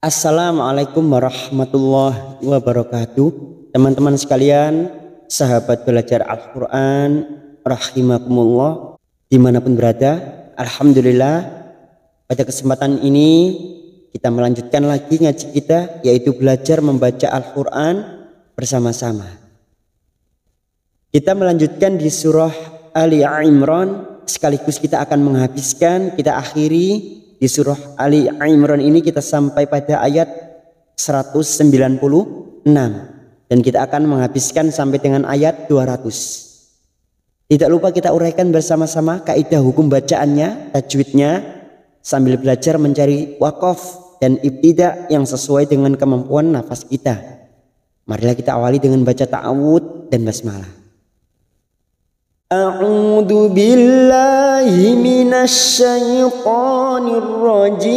Assalamualaikum warahmatullahi wabarakatuh. Teman-teman sekalian, sahabat belajar Al-Quran rahimakumullah dimanapun berada. Alhamdulillah, pada kesempatan ini kita melanjutkan lagi ngaji kita, yaitu belajar membaca Al-Quran bersama-sama. Kita melanjutkan di surah Ali Imran, sekaligus kita akan menghabiskan, kita akhiri di surah Ali Imran ini. Kita sampai pada ayat 196 dan kita akan menghabiskan sampai dengan ayat 200. Tidak lupa kita uraikan bersama-sama kaidah hukum bacaannya, tajwidnya, sambil belajar mencari waqaf dan ibtida yang sesuai dengan kemampuan nafas kita. Marilah kita awali dengan baca ta'awud dan basmalah. A'udzu billahi minasy syaithanir rajim.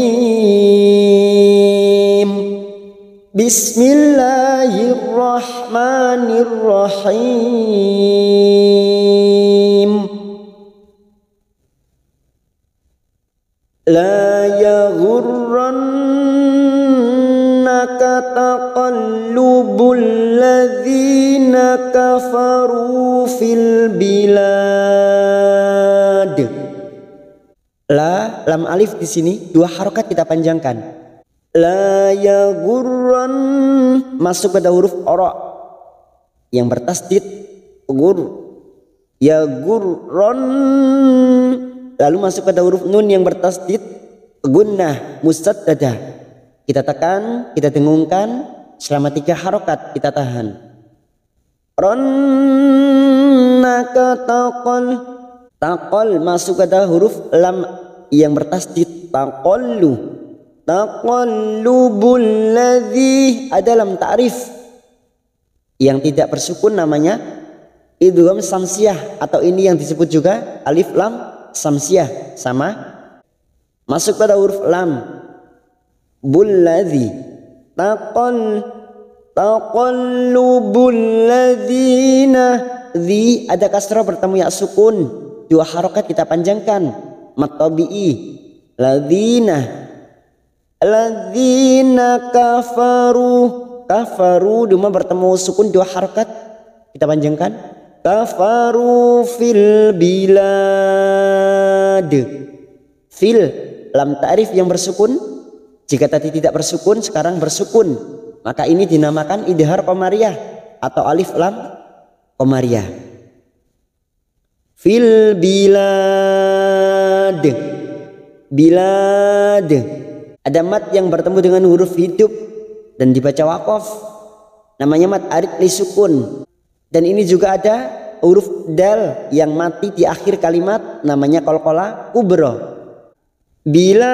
Bismillahirrahmanirrahim. La yaghurrannaka taqallubul ladzina kafaru fil bilad. La, lam alif di sini dua harokat kita panjangkan. La yaghurran masuk pada huruf ora yang bertasdid gur. Yaghurran lalu masuk pada huruf nun yang bertasdid gunnah musaddadah. Kita tekan, kita dengungkan selama 3 harokat, kita tahan. Rannaka taqal masuk pada huruf lam yang bertasdid taqallubul ladzi ada lam ta'rif yang tidak bersukun, namanya idgham samsiah, atau ini yang disebut juga alif lam samsiah, sama masuk pada huruf lam bulladzi taqallubul ladzina dzi ada kasrah bertemu ya sukun, 2 harokat kita panjangkan mat tabi'i ladzina kafaru duma bertemu sukun 2 harokat kita panjangkan kafaru fil bilad. Fil lam ta'rif yang bersukun, jika tadi tidak bersukun sekarang bersukun, maka ini dinamakan idhar qamariyah atau alif lam qamariyah. Fil bilad ada mat yang bertemu dengan huruf hidup dan dibaca waqaf, namanya mat arid li sukun. Dan ini juga ada huruf dal yang mati di akhir kalimat, namanya qalqalah kubra. Bilad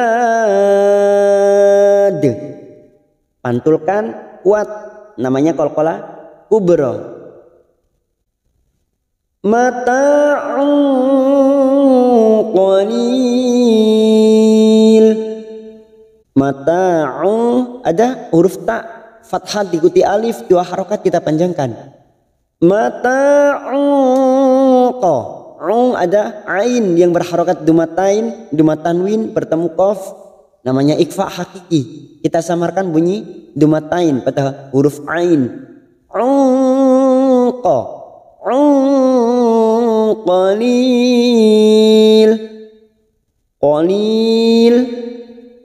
pantulkan kuat, namanya qalqalah kubra. Mata'un qalil, mata'un ada huruf ta fathah diikuti alif, 2 harokat kita panjangkan. Mata'un ada ain yang berharokat dumatain, dumatanwin bertemu qaf, namanya ikhfa hakiki, kita samarkan bunyi dumatain pada huruf ain. Qalil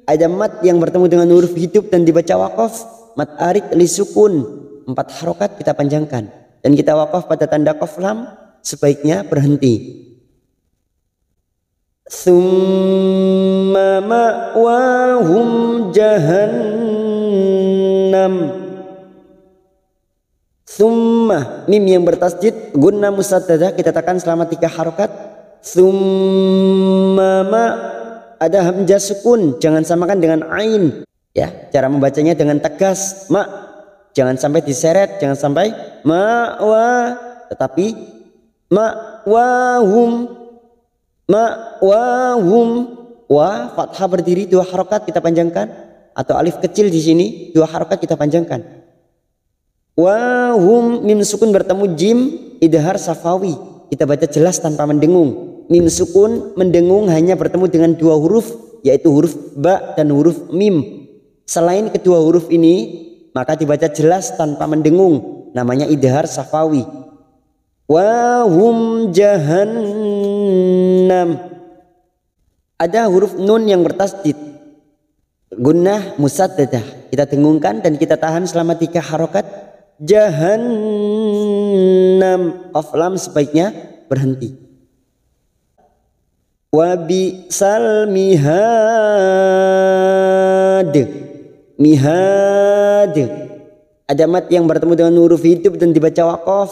ada mat yang bertemu dengan huruf hidup dan dibaca waqaf, mat arid li sukun, 4 harokat kita panjangkan, dan kita waqaf pada tanda qaf lam, sebaiknya berhenti. Summa ma'wahum jahannam. Summa mim yang bertasdid gunnah musaddadah kita tekan selama 3 harokat. Summa ma ada hamzah sukun, jangan samakan dengan ain ya, cara membacanya dengan tegas ma, jangan sampai diseret, jangan sampai ma'wa, tetapi ma'wahum wa fathah berdiri 2 harokat kita panjangkan, atau alif kecil di sini 2 harokat kita panjangkan. Wahum mim sukun bertemu jim idhar safawi, kita baca jelas tanpa mendengung. Mim sukun mendengung hanya bertemu dengan 2 huruf, yaitu huruf ba dan huruf mim. Selain kedua huruf ini maka dibaca jelas tanpa mendengung, namanya idhar safawi. Wa hum jahannam. Ada huruf nun yang bertasdid, gunnah musaddadah, kita dengungkan dan kita tahan selama 3 harokat. Jahannam, qaf lam sebaiknya berhenti. Wa bi'sal mihad. Mihad, ada mat yang bertemu dengan huruf hidup dan dibaca waqaf,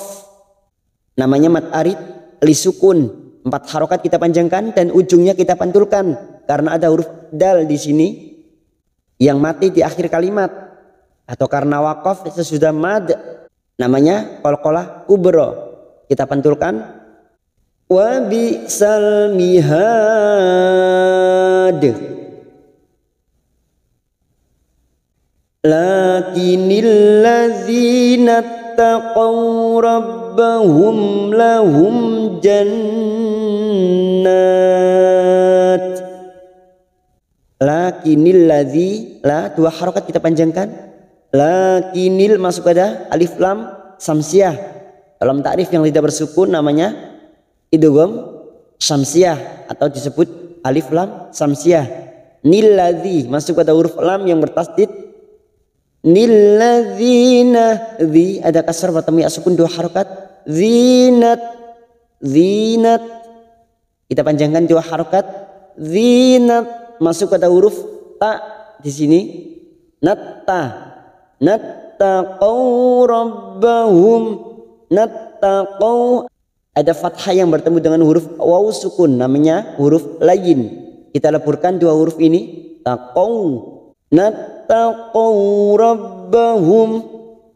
namanya mat arid li sukun. 4 harokat kita panjangkan dan ujungnya kita pantulkan karena ada huruf dal di sini yang mati di akhir kalimat, atau karena waqaf sesudah mad, namanya qalqalah kubra, kita pantulkan. Wa bi'sal mihad. Lakinil ladzina taqaw rabbahum lahum jannat. Lakinil ladzi, la 2 harokat kita panjangkan. Lakinil masuk pada alif lam samsiah. Dalam takrif yang tidak bersukun namanya idgham samsiah atau disebut alif lam samsiah. Nil ladzi masuk pada huruf lam yang bertasdid. Nilladzina, dzi ada kasar bertemu ya sukun 2 harokat. Zinat, zinat, kita panjangkan 2 harokat. Zinat masuk pada huruf ta di sini. Natta, nattaqau rabbahum, nattaqau, ada fathah yang bertemu dengan huruf waw sukun, namanya huruf layin. Kita leburkan 2 huruf ini. Taqau, nattaqau rabbahum,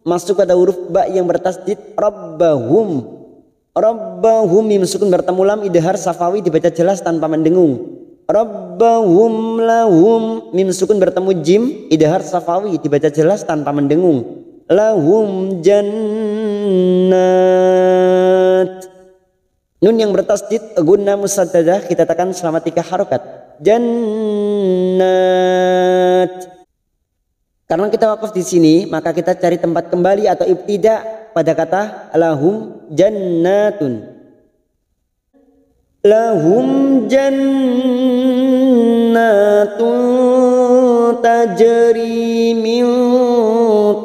masuk pada huruf ba yang bertasdid. Rabbahum, rabbahum, mim sukun bertemu lam idhar safawi dibaca jelas tanpa mendengung. Rabbahum lahum, mim sukun bertemu jim idhar safawi dibaca jelas tanpa mendengung. Lahum jannat. Nun yang bertasdid gunnah musaddadah kita tekan selama 3 harokat. Jannat. Karena kita wakaf di sini, maka kita cari tempat kembali atau ibtida pada kata lahum jannatun. Lahum jannatun tajri min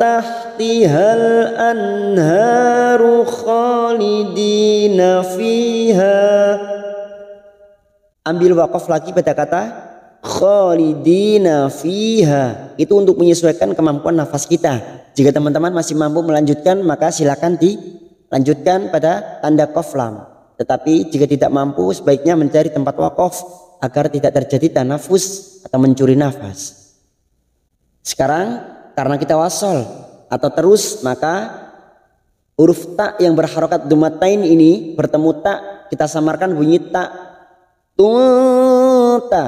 tahtihal anharu khalidina fiha. Ambil wakaf lagi pada kata khalidina fiha, itu untuk menyesuaikan kemampuan nafas kita. Jika teman-teman masih mampu melanjutkan maka silakan dilanjutkan pada tanda qaf lam. Tetapi jika tidak mampu sebaiknya mencari tempat wakaf agar tidak terjadi tanafus atau mencuri nafas. Sekarang karena kita wasol atau terus, maka huruf ta yang berharokat dumatain ini bertemu ta kita samarkan bunyi ta. Tuta,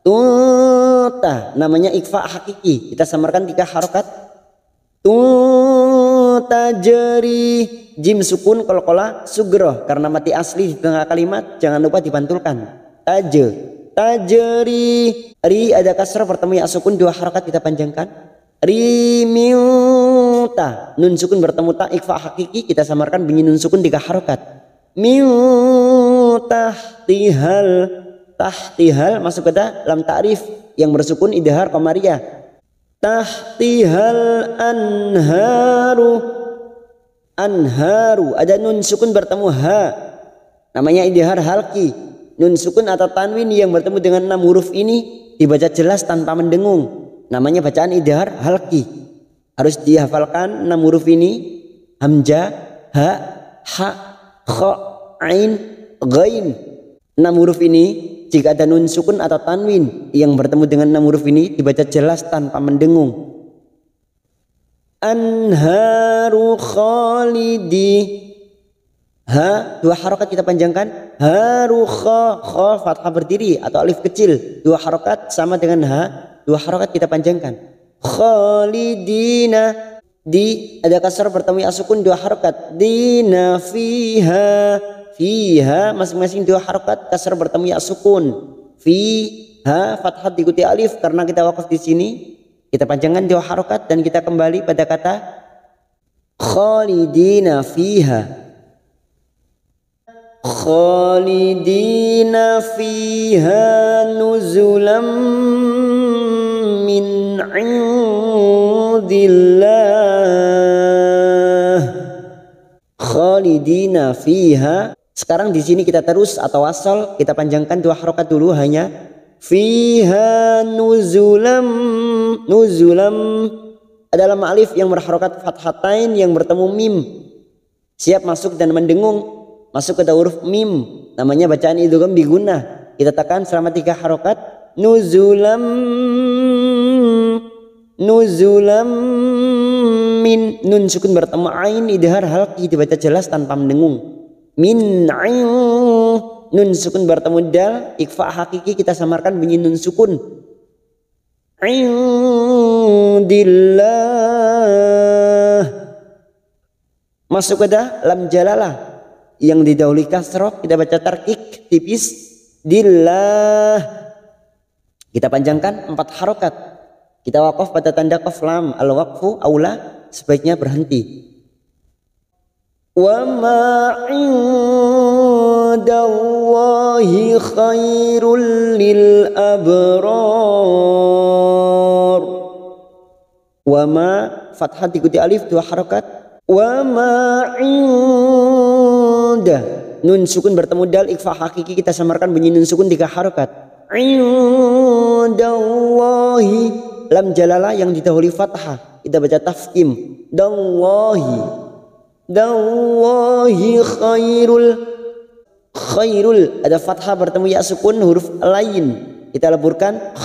tuta, namanya ikhfa hakiki, kita samarkan 3 harokat. Tuta jeri, jim sukun qalqalah sugroh karena mati asli di tengah kalimat, jangan lupa dipantulkan. Taje, tajeri, ri ada kasrah bertemu ya sukun 2 harokat kita panjangkan. Ri miuta, nun sukun bertemu ta ikhfa hakiki kita samarkan bunyi nun sukun 3 harokat. Tahtihal, tahtihal masuk ke dalam ta'rif yang bersukun idhar qamariyah. Tahtihal anharu, anharu ada nun sukun bertemu ha, namanya idhar halki. Nun sukun atau tanwin yang bertemu dengan 6 huruf ini dibaca jelas tanpa mendengung, namanya bacaan idhar halki. Harus dihafalkan 6 huruf ini: hamzah, ha, ha, kha, ain, ghain. 6 huruf ini jika ada nun sukun atau tanwin yang bertemu dengan 6 huruf ini dibaca jelas tanpa mendengung. Anharu khalidi, ha 2 harokat kita panjangkan. Haru kha, kha fathah berdiri atau alif kecil 2 harokat sama dengan ha 2 harokat kita panjangkan. Khalidina, di ada kasar bertemu ya sukun 2 harokat. Dina fiha, fiha masing-masing 2 harokat kasar bertemu ya sukun. Fiha fathah diikuti alif karena kita wakaf di sini. Kita panjangkan 2 harokat dan kita kembali pada kata khalidina fiha. Khalidina fiha nuzulam min indillah. Khalidina fiha. Sekarang di sini kita terus atau wasal, kita panjangkan 2 harokat dulu, hanya fiha nuzulam. Nuzulam adalah alif yang berharokat fathatain yang bertemu mim, siap masuk dan mendengung masuk ke huruf mim, namanya bacaan idgham bigunnah. Kita tekan selama 3 harokat. Nuzulam, nuzulam min, nun sukun bertemu ain idhar halqi, dibaca jelas tanpa mendengung. Min ain, nun sukun bertemu dal ikhfa hakiki, kita samarkan bunyi nun sukun. Indillah, masuk ke lam jalalah yang didahului kasroh, kita baca tarkik tipis. Dillah, kita panjangkan 4 harokat. Kita wakaf pada tanda qaf lam, al waqfu aula, sebaiknya berhenti. Wa ma indallahi khairul lil abrar. Wa ma fathah diikuti alif 2 harokat. Wa ma nun sukun bertemu dal ikhfa hakiki, kita samarkan bunyi nun sukun 3 harokat. Indallahi, lam jalalah yang didahului fathah, kita baca tafkim. Dallahi, dallahi khairul. Khairul ada fathah bertemu ya sukun huruf lain, kita leburkan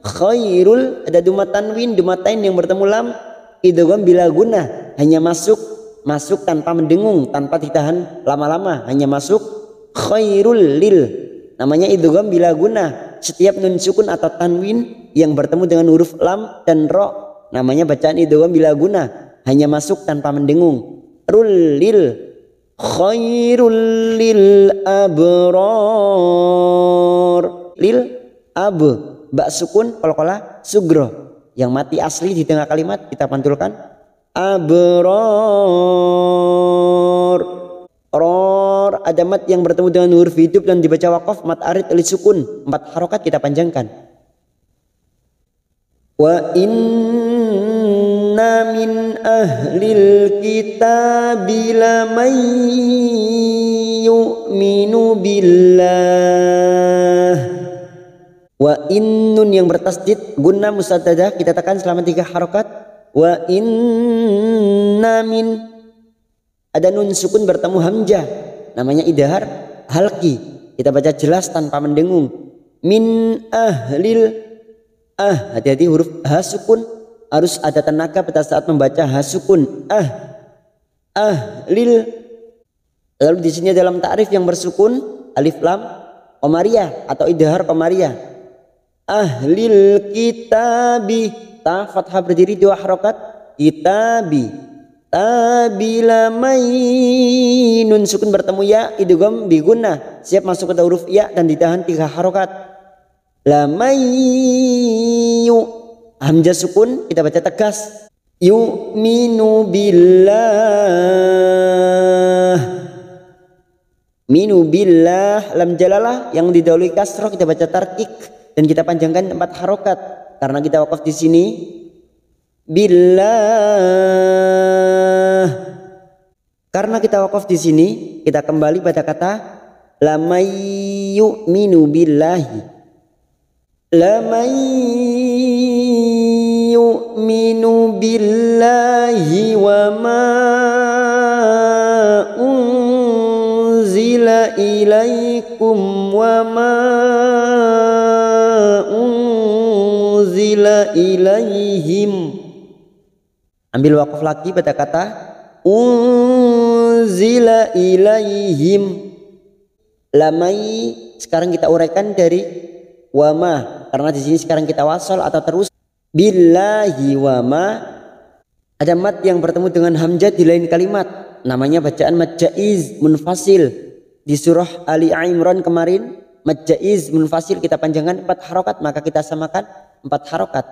khairul ada duma tanwin dumatain yang bertemu lam idgham bila gunnah, hanya masuk tanpa mendengung, tanpa ditahan lama-lama, hanya masuk. Khairul lil, namanya idgham bila gunnah. Setiap nun sukun atau tanwin yang bertemu dengan huruf lam dan ro, namanya bacaan idgham bila gunnah, hanya masuk tanpa mendengung. Rul lil, khairul lil abrar. Lil ab, bak sukun qalqalah sugro yang mati asli di tengah kalimat, kita pantulkan abrar. Ror ada mat yang bertemu dengan huruf hidup dan dibaca wakaf, mat arid li sukun, 4 harokat kita panjangkan. Wa inna min ahlil kitabi lamay yu'minu billah. Wa innun yang bertasdid gunnah musaddadah, kita tekan selama 3 harokat. Wa inna min, ada nun sukun bertemu hamzah, namanya idhar halqi, kita baca jelas tanpa mendengung. Min ahlil, hati-hati huruf ha sukun, harus ada tenaga pada saat membaca ha sukun. Ahlil. Lalu di sini dalam ta'rif yang bersukun alif lam qamariyah atau idhar qamariyah. Ahlil kitabi, ta fathah berdiri 2 harokat. Kitabi, tabi lamai, nun sukun bertemu ya idgham bi gunnah, siap masuk ke huruf ya dan ditahan 3 harokat. Lamai yu, hamzah sukun kita baca tegas. Yu'minu billah, minu billah, lam jalalah yang didahului kasroh kita baca tarkik dan kita panjangkan 4 harokat karena kita wakaf di sini. Billah, karena kita wakaf di sini, kita kembali pada kata lamay yu'minu billahi. Lamay yu'minu billahi wa ma unzila ilaikum wa ma unzila ilaihim. Ambil wakaf lagi pada kata unzila ilaihim. Lamai sekarang kita uraikan dari wama, karena di sini sekarang kita wasol atau terus. Billahi wama, ada mat yang bertemu dengan hamzah di lain kalimat, namanya bacaan mad jaiz munfasil. Di surah Ali Imran kemarin mad jaiz munfasil kita panjangkan 4 harokat, maka kita samakan 4 harokat.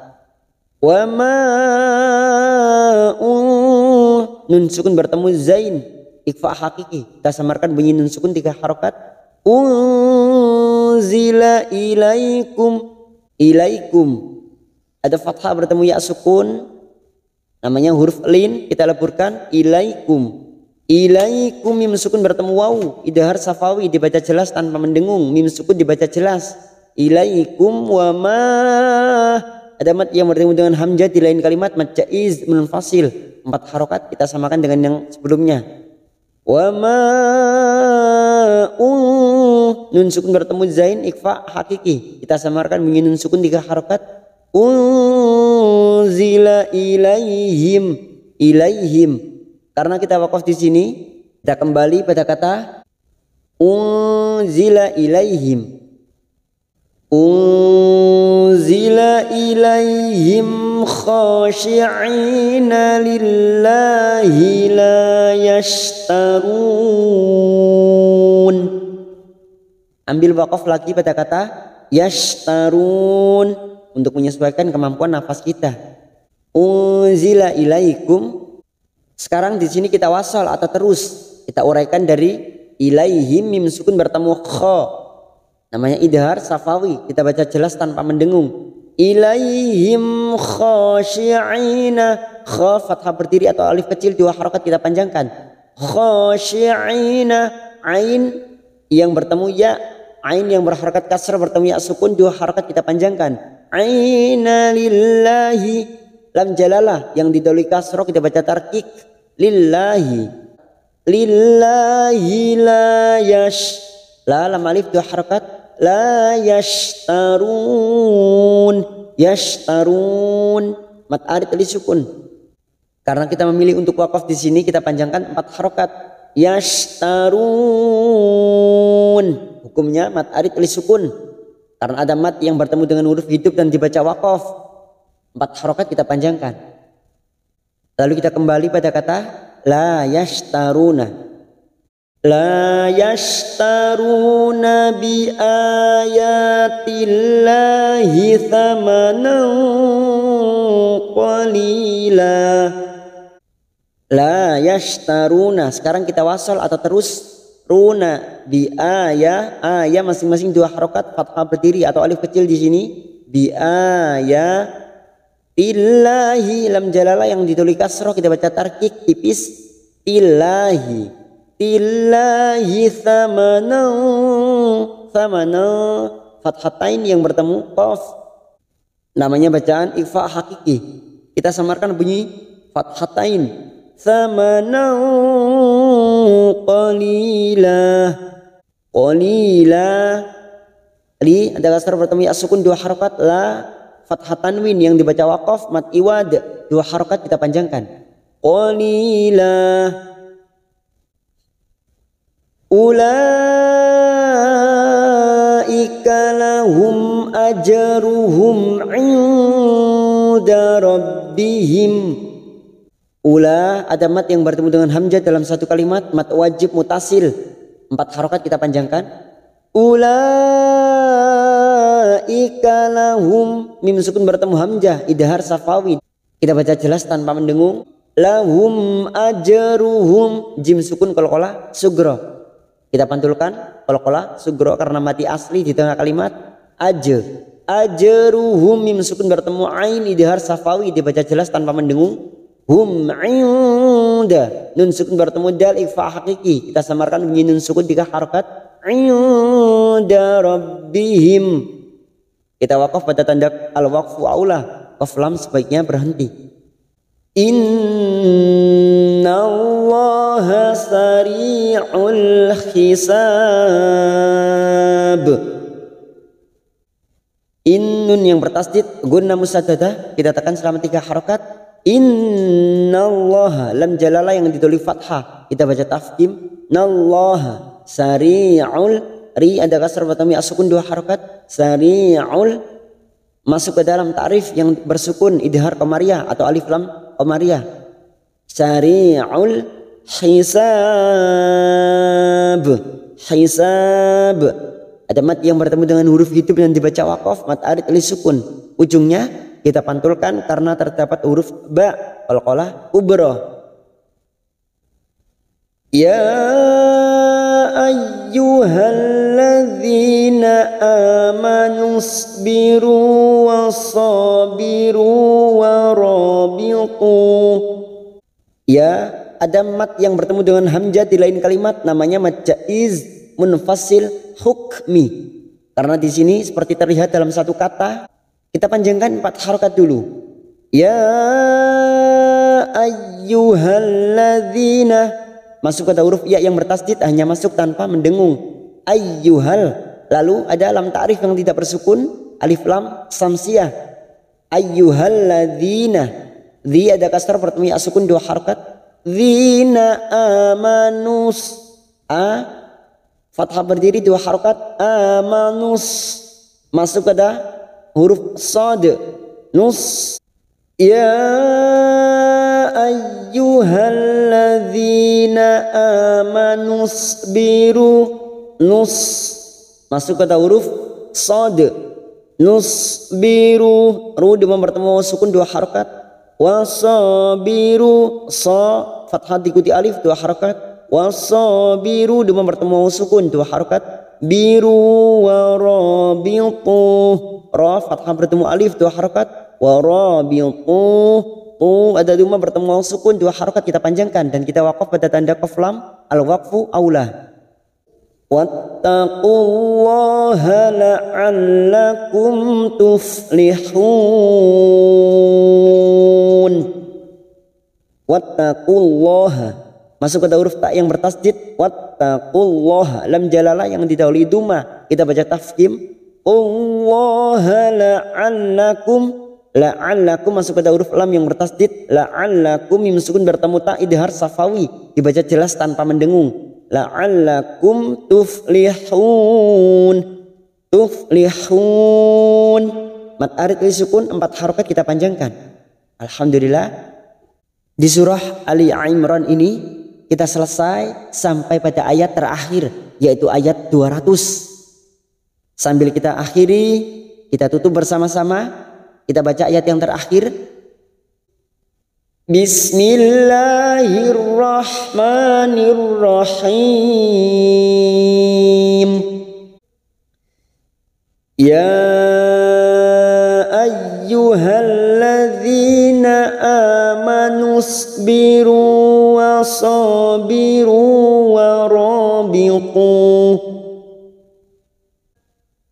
Wa ma'un, nun sukun bertemu zain, ikhfa hakiki, kita samarkan bunyi nun sukun 3 harokat. Unzila ilaikum, ilaikum ada fathah bertemu ya sukun, namanya huruf lin, kita leburkan ilaikum. Ilaikum mim sukun bertemu waw, idhar safawi dibaca jelas tanpa mendengung, mim sukun dibaca jelas. Ilaikum wa ma, ada mat yang bertemu dengan hamzah di lain kalimat, mat jaiz munfasil 4 harokat, kita samakan dengan yang sebelumnya. Wa ma nun sukun bertemu zain, ikhfa hakiki, kita samarkan bunyi nun sukun 3 harokat. Unzila ilaihim, ilaihim. Karena kita wakaf di sini, kita kembali pada kata unzila ilaihim. Unzila ilaihim khashi'ina lillahi la yashtarun. Ambil wakaf lagi pada kata yashtarun untuk menyesuaikan kemampuan nafas kita. Unzila ilaikum. Sekarang di sini kita wasal atau terus kita uraikan dari ilaihim, mim sukun bertemu kha, namanya idhar safawi, kita baca jelas tanpa mendengung. Ilaihim khashi'ina, kha fathah berdiri atau alif kecil 2 harokat kita panjangkan. Khashi'ina, ain yang bertemu ya, ain yang berharakat kasrah bertemu ya sukun 2 harokat kita panjangkan. Aina lillahi, lam jalalah yang didahului kasrah kita baca tarkik. Lillahi, lillahi la yash, la lam alif 2 harokat, la yashtarun, yashtarun mat arid li sukun. Karena kita memilih untuk wakaf di sini, kita panjangkan 4 harokat. Yashtarun hukumnya mat arid li sukun, karena ada mat yang bertemu dengan huruf hidup dan dibaca wakaf. 4 harokat kita panjangkan. Lalu kita kembali pada kata la yashtaruna. La yashtaruna bi ayatillahi thamanan qalila. La yashtaruna. Sekarang kita wasal atau terus runa bi aya, aya masing-masing 2 harokat, fathah berdiri atau alif kecil di sini. Bi aya tillahi, lam jalalah yang ditulis kasroh kita baca tarkik tipis. Tillahi, tillahi thamana, thamana fathatain yang bertemu qaf, namanya bacaan ikhfa hakiki, kita samarkan bunyi fathatain. Thamana qalila, qalila, li ada kasroh bertemu ya sukun 2 harokat, la fathah tanwin yang dibaca wakaf mat iwad 2 harokat kita panjangkan. Qalila. Ulaika lahum ajruhum 'inda rabbihim. Ula ada mat yang bertemu dengan hamzah dalam satu kalimat, mat wajib mutasil 4 harokat kita panjangkan. Ulaika lahum, mim sukun bertemu hamzah idhar safawi, kita baca jelas tanpa mendengung. Lahum ajruhum, jim sukun qalqalah sugro, kita pantulkan qalqalah sugro karena mati asli di tengah kalimat. Ajruhum, mim sukun bertemu ain idhar safawi dibaca jelas tanpa mendengung. Hum inda, nun sukun bertemu dal ikhfa hakiki, kita samarkan bunyi nun sukun 3 harokat. Inda rabbihim, kita wakaf pada tanda al-waqfu aula, qaf lam sebaiknya berhenti. Innallaha sari'ul hisab. Innun yang bertasdid gunna musaddadah kita tekan selama 3 harokat. Innallaha, lam jalalah yang ditulis fathah kita baca tafkim. Nallaha sari'ul, ri ada kasar bertemu sukun 2 harokat. Sari'ul masuk ke dalam ta'rif yang bersukun idhar qamariyah atau alif lam qamariyah. Sari'ul hisab, hisab ada mat yang bertemu dengan huruf hidup yang dibaca wakaf mat arid li sukun, ujungnya kita pantulkan karena terdapat huruf ba, qalqalah kubra. Ya ayyuhalladzina amanu sabiru wasabiru warabitu. Ya, ada mat yang bertemu dengan hamzah di lain kalimat, namanya mad jaiz munfasil hukmi. Karena di sini seperti terlihat dalam satu kata, kita panjangkan 4 harokat dulu. Ya ayyuhalladzina, masuk pada huruf ya yang bertasdid, hanya masuk tanpa mendengung. Ayyuhal, lalu ada lam ta'rif yang tidak bersukun, alif lam samsiyah. Ayyuhalladzina, dhi ada kasar bertemu ya sukun 2 harokat. Dzina amanus, a fathah berdiri 2 harokat. Amanus, masuk pada huruf sad, nus. Ya ayyuhalladzina amanu sabiru, nus, masuk pada huruf sad, nusbiru, ru dengan bertemu sukun 2 harokat. Wasabiru, sa fathah diikuti alif 2 harokat. Wasabiru dengan bertemu sukun 2 harokat. Biru warabitu, ra fathah bertemu alif 2 harokat. Warabitu, tu ada 5 bertemu sukun 2 harokat, kita panjangkan dan kita wakaf pada tanda qaf lam, al waqfu aula. Wattaqullaha la'allakum tuflihun. Wattaqullaha, masuk pada huruf ta yang bertasdid. Wattaqullaha, lam jalalah yang didahului duma, kita baca tafkhim. Allaha la'allakum, la'allakum masuk pada huruf lam yang bertasdid. La'allakum mim sukun bertemu ta idhar safawi, dibaca jelas tanpa mendengung. La'allakum tuflihun, tuflihun. Mat arid li sukun 4 harokat kita panjangkan. Alhamdulillah, di surah Ali Imran ini kita selesai sampai pada ayat terakhir, yaitu ayat 200. Sambil kita akhiri, kita tutup bersama-sama, kita baca ayat yang terakhir. Bismillahirrahmanirrahim. Ya ayyuhalladzina amanu sabiru wasabiru warabitu.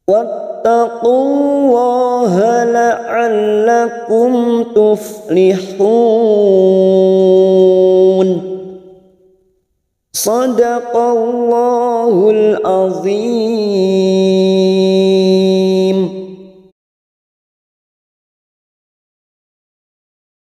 Wattaqullaha la'allakum tuflihun. Sadaqallahul azim.